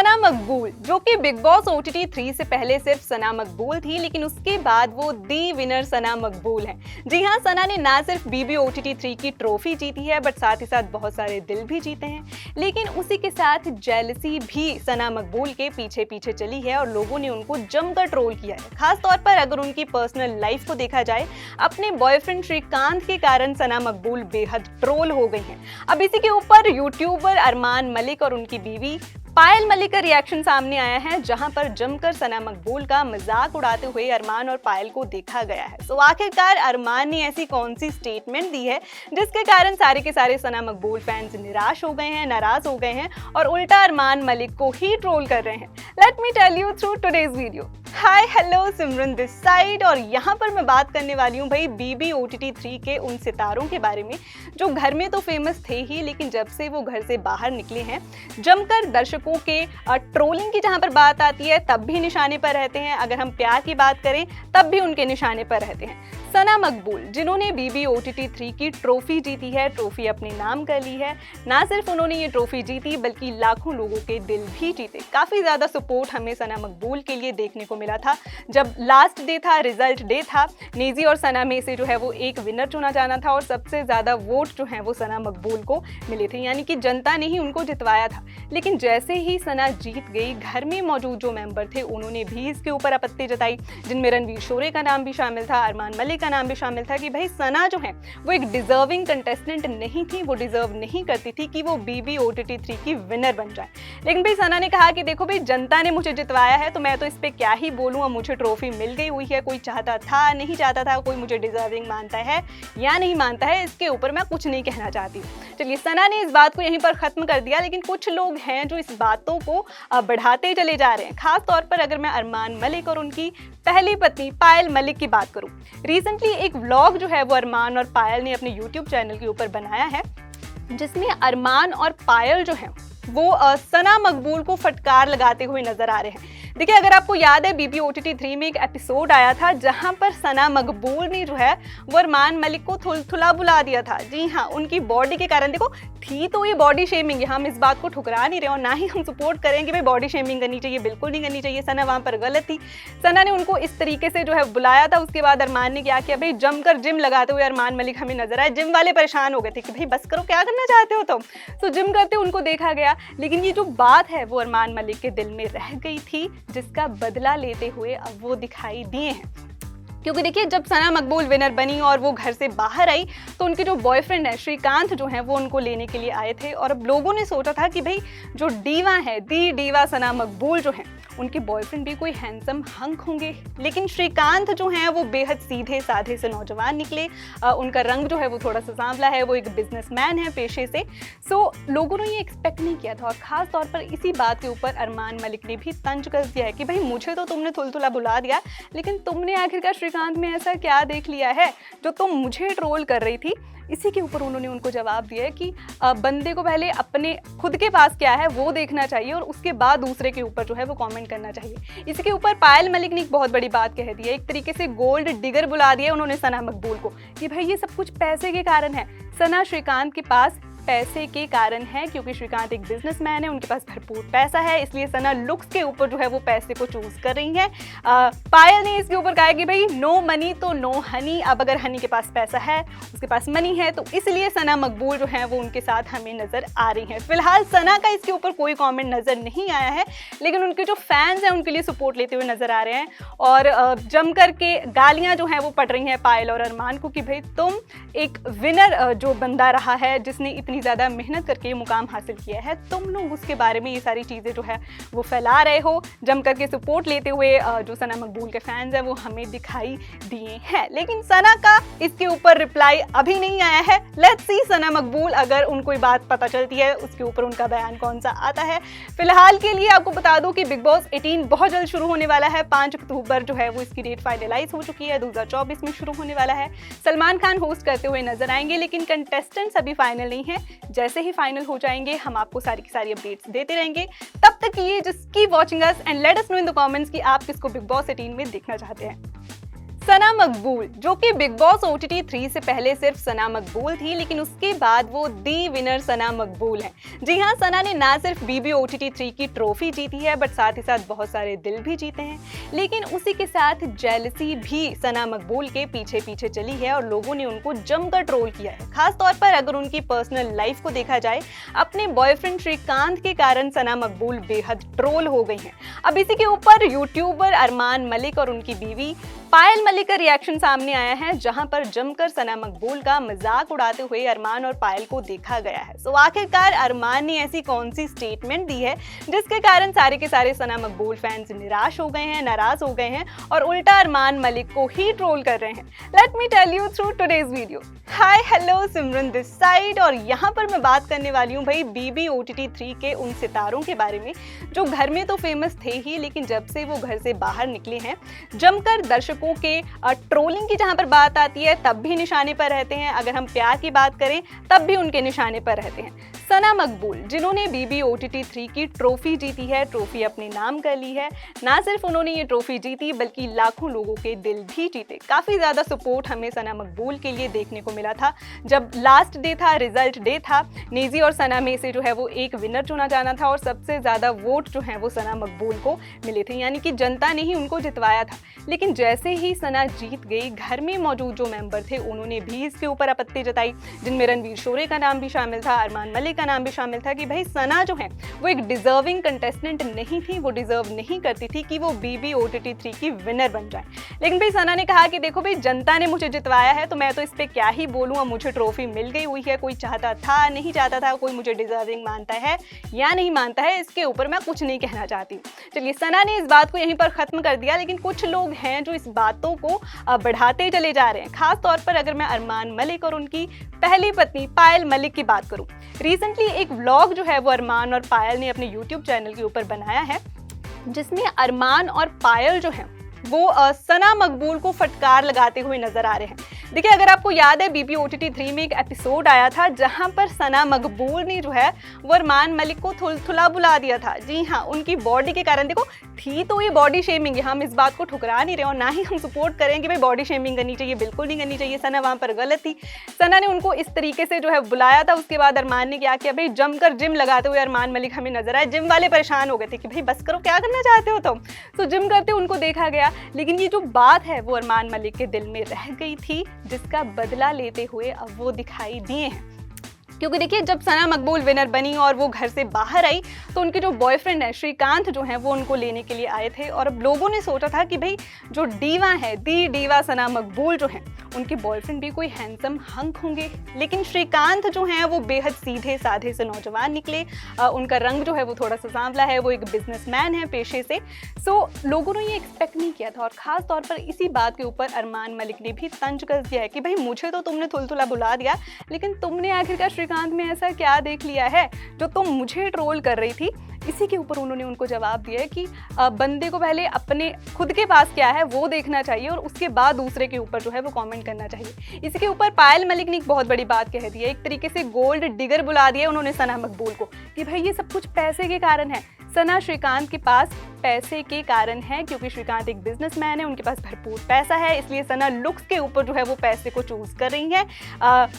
सना मकबूल, जो कि big boss OTT 3 से पहले सिर्फ सना मकबूल थी, लेकिन उसके बाद वो दी विनर सना मकबूल हैं। जी हाँ, सना ने ना सिर्फ BB OTT 3 की ट्रॉफी जीती है, बट साथ ही साथ बहुत सारे दिल भी जीते हैं। लेकिन उसी के साथ जेलसी भी सना मकबूल के पीछे पीछे चली है और लोगों ने उनको जमकर ट्रोल किया है। खास तौर पर अगर उनकी पर्सनल लाइफ को देखा जाए, अपने बॉयफ्रेंड श्रीकांत के कारण सना मकबूल बेहद ट्रोल हो गई हैं। अब इसी के ऊपर यूट्यूबर अरमान मलिक और उनकी बीवी पायल मलिक का रिएक्शन सामने आया है, जहां पर जमकर सना मकबूल का मजाक उड़ाते हुए अरमान और पायल को देखा गया है। तो आखिरकार अरमान ने ऐसी कौन सी स्टेटमेंट दी है जिसके कारण सारे के सारे सना मकबूल फैंस निराश हो गए हैं, नाराज हो गए हैं और उल्टा अरमान मलिक को ही ट्रोल कर रहे हैं। Let me tell you through today's video. Hi hello, Simran this side, और यहाँ पर मैं बात करने वाली हूँ भाई BB OTT 3 के उन सितारों के बारे में जो घर में तो फेमस थे ही, लेकिन जब से वो घर से बाहर निकले हैं जमकर दर्शकों के ट्रोलिंग की जहाँ पर बात आती है तब भी निशाने पर रहते हैं। अगर हम प्यार की बात करें तब भी उनके निशाने पर रहते हैं। सना मकबूल, जिन्होंने BB OTT 3 की ट्रॉफी जीती है, ट्रॉफी अपने नाम कर ली है। ना सिर्फ उन्होंने ये ट्रॉफी जीती बल्कि लाखों लोगों के दिल भी जीते। काफ़ी ज़्यादा सपोर्ट हमें सना मकबूल के लिए देखने को मिला था। जब लास्ट डे था, रिजल्ट डे था, नेजी और सना में से जो है वो एक विनर चुना जाना था और सबसे ज़्यादा वोट जो है वो सना मकबूल को मिले थे, यानी कि जनता ने ही उनको जितवाया था। लेकिन जैसे ही सना जीत गई, घर में मौजूद जो मेंबर थे उन्होंने भी इसके ऊपर आपत्ति जताई, जिनमें रणवीर शोरे का नाम भी शामिल था, अरमान मलिक का नाम भी शामिल था कि भाई सना जो है वो एक डिजर्विंग कंटेस्टेंट नहीं थी, वो डिजर्व नहीं करती थी कि वो BB OTT 3 की विनर बन जाए। लेकिन भाई सना ने कहा कि देखो भाई, जनता ने मुझे जितवाया है तो मैं तो इस पे क्या ही बोलूँ, अब मुझे ट्रॉफी मिल गई हुई है, कोई चाहता था नहीं चाहता था, कोई मुझे डिजर्विंग मानता है या नहीं मानता है, इसके ऊपर मैं कुछ नहीं कहना चाहती। चलिए, सना ने इस बात को यहीं पर खत्म कर दिया, लेकिन कुछ लोग हैं जो इस बातों को बढ़ाते चले जा रहे हैं। खास तौर पर अगर मैं अरमान मलिक और उनकी पहली पत्नी पायल मलिक की बात करूं, रिसेंटली एक व्लॉग जो है वो अरमान और पायल ने अपने YouTube चैनल के ऊपर बनाया है, जिसमें अरमान और पायल जो है वो सना मकबूल को फटकार लगाते हुए नजर आ रहे हैं। देखिए, अगर आपको याद है BB OTT 3 में एक एपिसोड आया था जहां पर सना मकबूल ने जो है वो अरमान मलिक को थुलथुला बुला दिया था। जी हाँ, उनकी बॉडी के कारण। देखो, थी तो ये बॉडी शेमिंग, हम इस बात को ठुकरा नहीं रहे और ना ही हम सपोर्ट करें कि भाई बॉडी शेमिंग करनी चाहिए, बिल्कुल नहीं करनी चाहिए। सना वहां पर गलत थी। सना ने उनको इस तरीके से जो है बुलाया था। उसके बाद अरमान ने क्या किया भाई, जमकर जिम लगाते हुए अरमान मलिक हमें नजर आए। जिम वाले परेशान हो गए थे कि भाई बस करो, क्या करना चाहते हो तुम। तो जिम करते उनको देखा गया, लेकिन ये जो बात है वो अरमान मलिक के दिल में रह गई थी, जिसका बदला लेते हुए अब वो दिखाई दिए हैं। क्योंकि देखिए, जब सना मकबूल विनर बनी और वो घर से बाहर आई तो उनके जो बॉयफ्रेंड है श्रीकांत जो है वो उनको लेने के लिए आए थे और अब लोगों ने सोचा था कि भाई जो डीवा है, दी डीवा सना मकबूल जो है, उनके बॉयफ्रेंड भी कोई हैंडसम हंक होंगे। लेकिन श्रीकांत जो हैं वो बेहद सीधे साधे से नौजवान निकले। उनका रंग जो है वो थोड़ा सा सांवला है, वो एक बिजनेसमैन है पेशे से। सो लोगों ने ये एक्सपेक्ट नहीं किया था और ख़ास तौर पर इसी बात के ऊपर अरमान मलिक ने भी तंज कस दिया है कि भाई मुझे तो तुमने थुलथुला बुला दिया, लेकिन तुमने आखिरकार श्रीकांत में ऐसा क्या देख लिया है जो तुम मुझे ट्रोल कर रही थी। इसी के ऊपर उन्होंने उनको जवाब दिया है कि बंदे को पहले अपने खुद के पास क्या है वो देखना चाहिए और उसके बाद दूसरे के ऊपर जो है वो कमेंट करना चाहिए। इसी के ऊपर पायल मलिक ने एक बहुत बड़ी बात कह दी है, एक तरीके से गोल्ड डिगर बुला दिया उन्होंने सना मकबूल को कि भाई ये सब कुछ पैसे के कारण है। सना श्रीकांत के पास पैसे के कारण है, क्योंकि श्रीकांत एक बिजनेसमैन है, उनके पास भरपूर पैसा है, इसलिए सना लुक्स के ऊपर जो है वो पैसे को चूज कर रही है। पायल ने इसके ऊपर कहा कि भाई नो मनी तो नो हनी। अब अगर हनी के पास पैसा है, उसके पास मनी है, तो इसलिए सना मकबूल जो है वो उनके साथ हमें नजर आ रही है। फिलहाल सना का इसके ऊपर कोई कॉमेंट नजर नहीं आया है, लेकिन उनके जो फैंस हैं उनके लिए सपोर्ट लेते हुए नजर आ रहे हैं और जम करके गालियां जो है वो पड़ रही हैं पायल और अरमान को कि भाई तुम एक विनर जो बंदा रहा है, जिसने इतनी ज़्यादा मेहनत करके मुकाम हासिल किया है, तुम लोग उसके बारे में ये सारी चीज़ें जो है वो फैला रहे हो। जम करके सपोर्ट लेते हुए जो सना मकबूल के फैंस हैं वो हमें दिखाई दिए हैं, लेकिन सना का इसके ऊपर रिप्लाई अभी नहीं आया है। लेट्स सी सना मकबूल अगर उनको ये बात पता चलती है उसके ऊपर उनका बयान कौन सा आता है। फिलहाल के लिए आपको बता दूं कि बिग बॉस 18 बहुत जल्द शुरू होने वाला है। 5 अक्टूबर जो है वो इसकी डेट फाइनलाइज हो चुकी है, 2024 में शुरू होने वाला है। सलमान खान होस्ट करते हुए नजर आएंगे, लेकिन कंटेस्टेंट्स अभी फाइनल नहीं है। जैसे ही फाइनल हो जाएंगे हम आपको सारी की सारी अपडेट्स देते रहेंगे। तब तक के लिए just keep watching us and let us know in the comments कि आप किसको बिग बॉस 18 में देखना चाहते हैं। सना मकबूल, जो कि बिग बॉस OTT 3 से पहले सिर्फ सना मकबूल थी, लेकिन उसके बाद वो दी विनर सना मकबूल है। जी हाँ, सना ने ना सिर्फ BB OTT 3 की ट्रॉफी जीती है, बट साथ ही साथ बहुत सारे दिल भी जीते हैं। लेकिन उसी के साथ जेलसी भी सना मकबूल के पीछे पीछे चली है और लोगों ने उनको जमकर ट्रोल किया है। खास तौर पर अगर उनकी पर्सनल लाइफ को देखा जाए, अपने बॉयफ्रेंड श्रीकांत के कारण सना मकबूल बेहद ट्रोल हो गई हैं। अब इसी के ऊपर यूट्यूबर अरमान मलिक और उनकी बीवी पायल मलिक का रिएक्शन सामने आया है, जहां पर जमकर सना मकबूल का मजाक उड़ाते हुए अरमान और पायल को देखा गया है। तो आखिरकार अरमान ने ऐसी कौन सी स्टेटमेंट दी है जिसके कारण सारे के सारे सना मकबूल फैंस निराश हो गए हैं, नाराज हो गए हैं और उल्टा अरमान मलिक को ही ट्रोल कर रहे हैं। Let me tell you through today's video. Hi hello, Simran this side, और यहाँ पर मैं बात करने वाली हूँ भाई BB OTT 3 के उन सितारों के बारे में जो घर में तो फेमस थे ही, लेकिन जब से वो घर से बाहर निकले हैं जमकर दर्शकों के ट्रोलिंग की जहाँ पर बात आती है तब भी निशाने पर रहते हैं। अगर हम प्यार की बात करें तब भी उनके निशाने पर रहते हैं। सना मकबूल, जिन्होंने BB OTT 3 की ट्रॉफी जीती है, ट्रॉफी अपने नाम कर ली है। ना सिर्फ उन्होंने ये ट्रॉफी जीती बल्कि लाखों लोगों के दिल भी जीते। काफ़ी ज़्यादा सपोर्ट हमें सना मकबूल के लिए देखने को मिला था। जब लास्ट डे था, रिजल्ट डे था, नेजी और सना में से जो है वो एक विनर चुना जाना था और सबसे ज़्यादा वोट जो है वो सना मकबूल को मिले थे, यानी कि जनता ने ही उनको जितवाया था। लेकिन जैसे ही सना जीत गई, घर में मौजूद जो मेंबर थे उन्होंने भी इसके ऊपर आपत्ति जताई, जिनमें रणवीर शोरे का नाम भी शामिल था, अरमान मलिक का नाम भी शामिल था कि भाई सना जो है वो एक डिजर्विंग कंटेस्टेंट नहीं थी, वो डिजर्व नहीं करती थी कि वो BB OTT 3 की विनर बन जाए। लेकिन भाई सना ने कहा कि देखो भाई, जनता ने मुझे जितवाया है तो मैं तो इस पर क्या ही बोलूँ, अब मुझे ट्रॉफी मिल गई हुई है, कोई चाहता था नहीं चाहता था, कोई मुझे डिजर्विंग मानता है या नहीं मानता है, इसके ऊपर मैं कुछ नहीं कहना चाहती। चलिए, सना ने इस बात को यहीं पर खत्म कर दिया, लेकिन कुछ लोग हैं जो इस बातों को बढ़ाते चले जा रहे हैं। खास तौर पर अगर मैं अरमान मलिक और उनकी पहली पत्नी पायल मलिक की बात करूं, रिसेंटली एक व्लॉग जो है वो अरमान और पायल ने अपने YouTube चैनल के ऊपर बनाया है, जिसमें अरमान और पायल जो है वो सना मकबूल को फटकार लगाते हुए नजर आ रहे हैं। देखिए, अगर आपको याद है BB OTT 3 में एक एपिसोड आया था जहां पर सना मकबूल ने जो है वो अरमान मलिक को थुलथुला बुला दिया था। जी हाँ, उनकी बॉडी के कारण। देखो, थी तो ये बॉडी शेमिंग है, हम इस बात को ठुकरा नहीं रहे और ना ही हम सपोर्ट करें कि भाई बॉडी शेमिंग करनी चाहिए, बिल्कुल नहीं करनी चाहिए। सना वहाँ पर गलत थी। सना ने उनको इस तरीके से जो है बुलाया था। उसके बाद अरमान ने क्या किया भाई, जमकर जिम लगाते हुए अरमान मलिक हमें नजर आए। जिम वाले परेशान हो गए थे कि भाई बस करो, क्या करना चाहते हो तुम। तो जिम करते उनको देखा गया, लेकिन ये जो बात है वो अरमान मलिक के दिल में रह गई थी, जिसका बदला लेते हुए अब वो दिखाई दिए हैं। क्योंकि देखिए, जब सना मकबूल विनर बनी और वो घर से बाहर आई तो उनके जो बॉयफ्रेंड है श्रीकांत जो है वो उनको लेने के लिए आए थे और अब लोगों ने सोचा था कि भाई जो डीवा है, दी डीवा सना मकबूल जो है, उनके बॉयफ्रेंड भी कोई हैंडसम हंक होंगे। लेकिन श्रीकांत जो है वो बेहद सीधे साधे से नौजवान निकले। उनका रंग जो है वो थोड़ा सा सांवला है, वो एक बिजनेसमैन है पेशे से। सो लोगों ने ये एक्सपेक्ट नहीं किया था और ख़ास तौर पर इसी बात के ऊपर अरमान मलिक ने भी तंज कस दिया है कि भाई मुझे तो तुमने थुलथुला बुला दिया, लेकिन तुमने आखिरकार श्रीकांत में ऐसा क्या देख लिया है जो तुम मुझे ट्रोल कर रही थी। इसी के ऊपर उन्होंने उनको जवाब दिया है कि बंदे को पहले अपने खुद के पास क्या है वो देखना चाहिए और उसके बाद दूसरे के ऊपर जो है वो कमेंट करना चाहिए। इसी के ऊपर पायल मलिक ने एक बहुत बड़ी बात कह दी है, एक तरीके से गोल्ड डिगर बुला दिया उन्होंने सना मकबूल को कि भाई ये सब कुछ पैसे के कारण है। सना श्रीकांत के पास पैसे के कारण है, क्योंकि श्रीकांत एक बिजनेसमैन है, उनके पास भरपूर पैसा है, इसलिए सना लुक्स के ऊपर जो है वो पैसे को चूज कर रही है।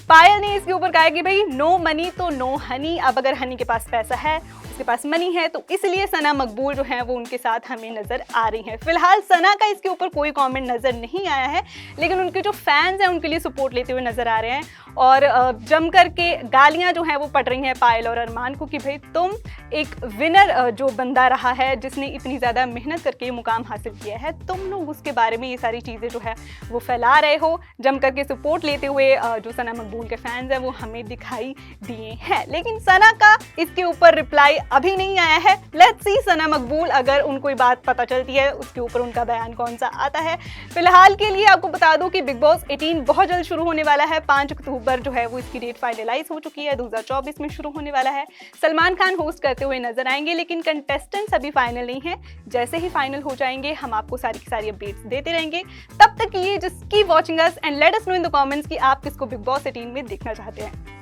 पायल ने इसके ऊपर कहा कि भाई नो मनी तो नो हनी। अब अगर हनी के पास पैसा है, उसके पास मनी है, तो इसलिए सना मकबूल जो है वो उनके साथ हमें नजर आ रही हैं। फिलहाल सना का इसके ऊपर कोई कमेंट नजर नहीं आया है, लेकिन उनके जो फैंस हैं उनके लिए सपोर्ट लेते हुए नजर आ रहे हैं और जम करके गालियां जो हैं वो पड़ रही हैं पायल और अरमान को कि भाई तुम एक विनर जो बंदा रहा है, जिसने इतनी ज़्यादा मेहनत करके ये मुकाम हासिल किया है, तुम लोग उसके बारे में ये सारी चीज़ें जो है वो फैला रहे हो। जम करके सपोर्ट लेते हुए जो सना मकबूल के फैंस हैं वो हमें दिखाई दिए हैं, लेकिन सना का इसके ऊपर रिप्लाई अभी नहीं आया है। लेट्स सी सना मकबूल अगर उनको ये बात पता चलती है उसके ऊपर उनका बयान कौन सा आता है। फिलहाल के लिए आपको बता दूं कि बिग बॉस 18 बहुत जल्द शुरू होने वाला है। 5 अक्टूबर जो है वो इसकी डेट फाइनलाइज हो चुकी है, 2024 में शुरू होने वाला है। सलमान खान होस्ट करते हुए नजर आएंगे, लेकिन कंटेस्टेंट्स अभी फाइनल नहीं है। जैसे ही फाइनल हो जाएंगे हम आपको सारी की सारी अपडेट्स देते रहेंगे। तब तक ये just keep watching us and let us know in the comments कि आप किसको बिग बॉस 18 में देखना चाहते हैं।